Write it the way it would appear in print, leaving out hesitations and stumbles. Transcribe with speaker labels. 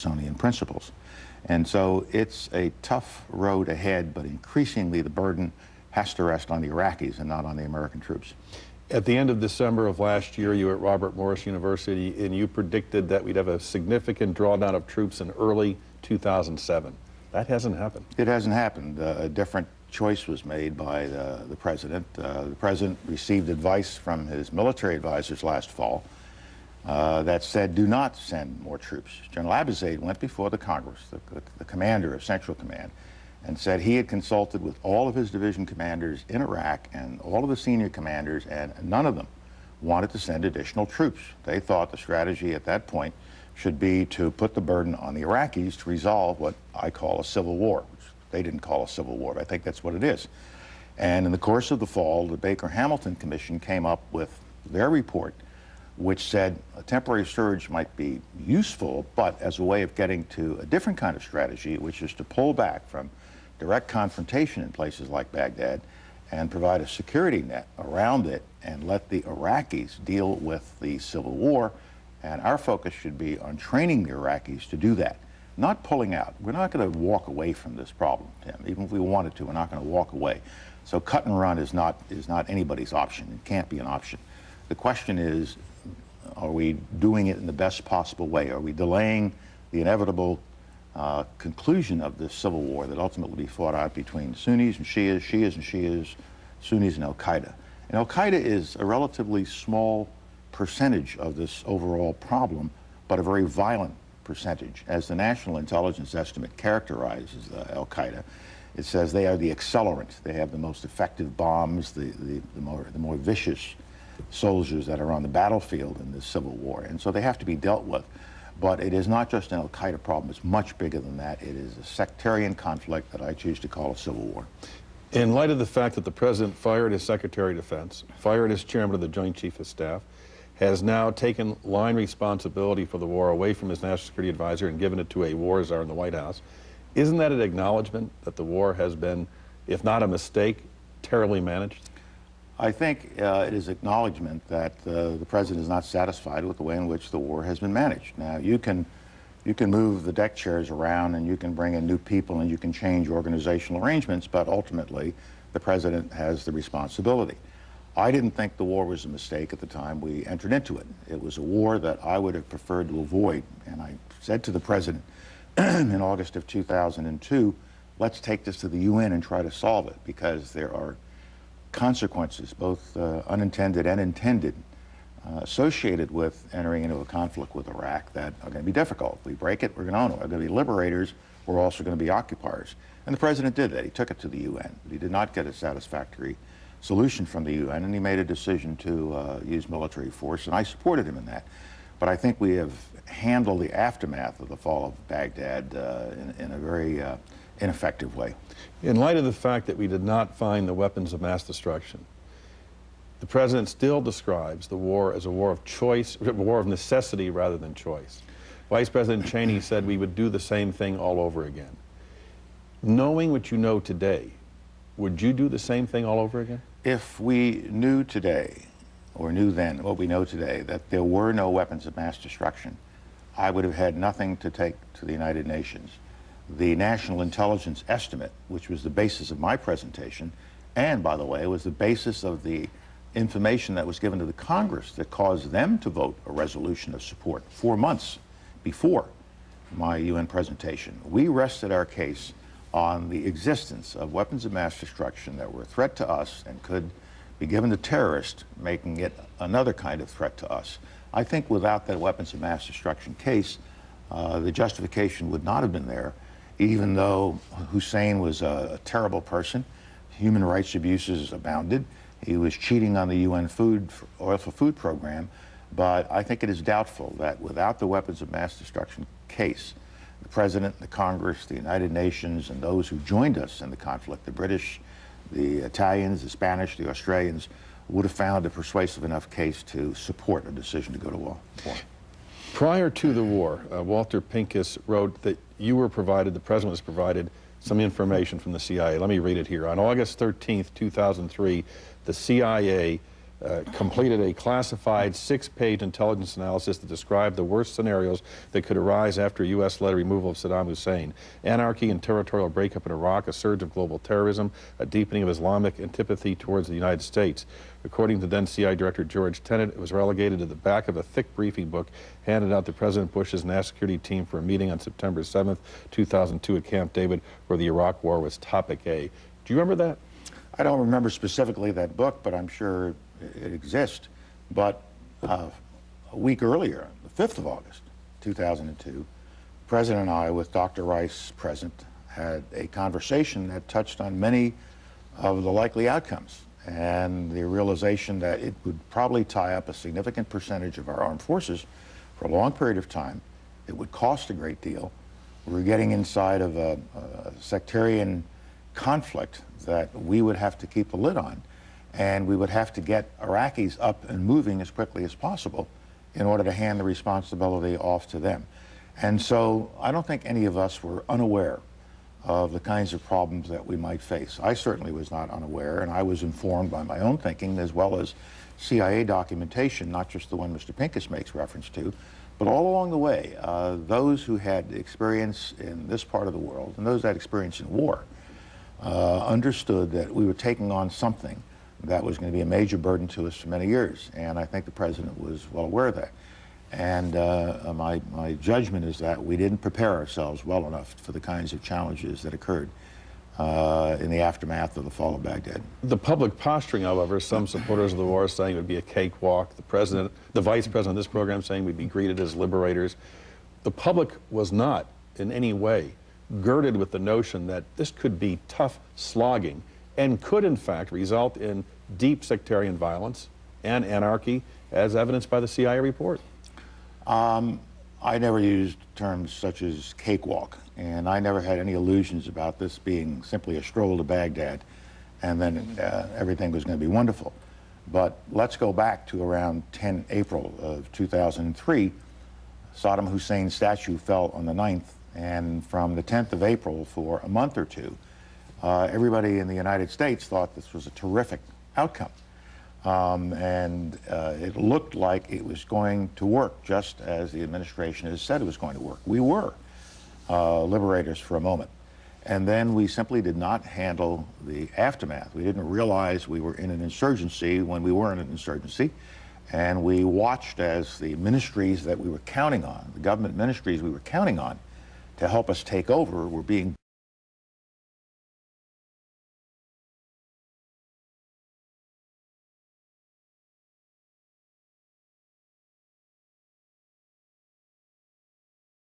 Speaker 1: Smithsonian principles. And so it's a tough road ahead, but increasingly the burden has to rest on the Iraqis and not on the American troops.
Speaker 2: At the end of December of last year, you were at Robert Morris University, and you predicted that we'd have a significant drawdown of troops in early 2007. That hasn't happened.
Speaker 1: It hasn't happened. A different choice was made by the president. The president received advice from his military advisors last fall that said, do not send more troops. General Abizaid went before the Congress, the commander of Central Command, and said he had consulted with all of his division commanders in Iraq and all of the senior commanders, and none of them wanted to send additional troops. They thought the strategy at that point should be to put the burden on the Iraqis to resolve what I call a civil war, which they didn't call a civil war, but I think that's what it is. And in the course of the fall, the Baker-Hamilton Commission came up with their report, which said a temporary surge might be useful, but as a way of getting to a different kind of strategy, which is to pull back from direct confrontation in places like Baghdad and provide a security net around it and let the Iraqis deal with the civil war. And our focus should be on training the Iraqis to do that, not pulling out. We're not going to walk away from this problem, Tim. Even if we wanted to, we're not going to walk away. So cut and run is not anybody's option. It can't be an option. The question is, are we doing it in the best possible way? Are we delaying the inevitable conclusion of this civil war that ultimately will be fought out between Sunnis and Shias, Shias and Shias, Sunnis and Al-Qaeda? And Al-Qaeda is a relatively small percentage of this overall problem, but a very violent percentage. As the National Intelligence Estimate characterizes Al-Qaeda, it says they are the accelerant. They have the most effective bombs, the more vicious soldiers that are on the battlefield in this civil war. And so they have to be dealt with. But it is not just an Al-Qaeda problem. It's much bigger than that. It is a sectarian conflict that I choose to call a civil war.
Speaker 2: In light of the fact that the president fired his Secretary of Defense, fired his chairman of the Joint Chiefs of Staff, has now taken line responsibility for the war away from his National Security Advisor and given it to a war czar in the White House, isn't that an acknowledgement that the war has been, if not a mistake, terribly managed?
Speaker 1: I think it is acknowledgement that the president is not satisfied with the way in which the war has been managed. Now, you can move the deck chairs around and you can bring in new people and you can change organizational arrangements, but ultimately the president has the responsibility. I didn't think the war was a mistake at the time we entered into it. It was a war that I would have preferred to avoid, and I said to the president in August of 2002, let's take this to the UN and try to solve it, because there are consequences, both unintended and intended, associated with entering into a conflict with Iraq that are going to be difficult. If we break it, we're going to own it. We're going to be liberators. We're also going to be occupiers. And the president did that. He took it to the UN, but he did not get a satisfactory solution from the UN, and he made a decision to use military force, and I supported him in that. But I think we have handled the aftermath of the fall of Baghdad in a very ineffective way.
Speaker 2: In light of the fact that we did not find the weapons of mass destruction, the president still describes the war as a war of choice, a war of necessity rather than choice. Vice President Cheney said we would do the same thing all over again. Knowing what you know today, would you do the same thing all over again?
Speaker 1: If we knew today, or knew then what we know today, that there were no weapons of mass destruction, I would have had nothing to take to the United Nations. The National Intelligence Estimate, which was the basis of my presentation, and by the way, was the basis of the information that was given to the Congress that caused them to vote a resolution of support 4 months before my UN presentation. We rested our case on the existence of weapons of mass destruction that were a threat to us and could be given to terrorists, making it another kind of threat to us. I think without that weapons of mass destruction case, the justification would not have been there, even though Hussein was a terrible person. Human rights abuses abounded. He was cheating on the UN oil for food program. But I think it is doubtful that without the weapons of mass destruction case, the President, the Congress, the United Nations, and those who joined us in the conflict, the British, the Italians, the Spanish, the Australians, would have found a persuasive enough case to support a decision to go to war.
Speaker 2: Prior to the war, Walter Pincus wrote that you were provided, the President was provided, some information from the CIA. Let me read it here. On August 13th, 2003, the CIA completed a classified 6-page intelligence analysis that described the worst scenarios that could arise after a U.S.-led removal of Saddam Hussein: anarchy and territorial breakup in Iraq, a surge of global terrorism, a deepening of Islamic antipathy towards the United States. According to then CIA Director George Tenet, it was relegated to the back of a thick briefing book handed out to President Bush's national security team for a meeting on September 7th, 2002 at Camp David, where the Iraq War was topic A. Do you remember that?
Speaker 1: I don't remember specifically that book, but I'm sure it exists. But a week earlier, the 5th of August, 2002, the President and I, with Dr. Rice present, had a conversation that touched on many of the likely outcomes and the realization that it would probably tie up a significant percentage of our armed forces for a long period of time. It would cost a great deal. We were getting inside of a sectarian conflict that we would have to keep a lid on, and we would have to get Iraqis up and moving as quickly as possible in order to hand the responsibility off to them. And so I don't think any of us were unaware of the kinds of problems that we might face. I certainly was not unaware, and I was informed by my own thinking as well as CIA documentation, not just the one Mr. Pincus makes reference to, but all along the way, those who had experience in this part of the world and those that had experience in war understood that we were taking on something that was going to be a major burden to us for many years, and I think the President was well aware of that. And my judgment is that we didn't prepare ourselves well enough for the kinds of challenges that occurred in the aftermath of the fall of Baghdad.
Speaker 2: The public posturing, however, some supporters of the war saying it would be a cakewalk, the Vice President of this program saying we'd be greeted as liberators. The public was not in any way girded with the notion that this could be tough slogging and could in fact result in deep sectarian violence and anarchy, as evidenced by the CIA report.
Speaker 1: I never used terms such as cakewalk, and I never had any illusions about this being simply a stroll to Baghdad and then everything was going to be wonderful. But let's go back to around 10 April of 2003. Saddam Hussein's statue fell on the 9th, and from the 10th of April for a month or two, everybody in the United States thought this was a terrific outcome. It looked like it was going to work, just as the administration has said it was going to work. We were liberators for a moment. And then we simply did not handle the aftermath. We didn't realize we were in an insurgency when we were in an insurgency. And we watched as the ministries that we were counting on, the government ministries we were counting on to help us take over, were being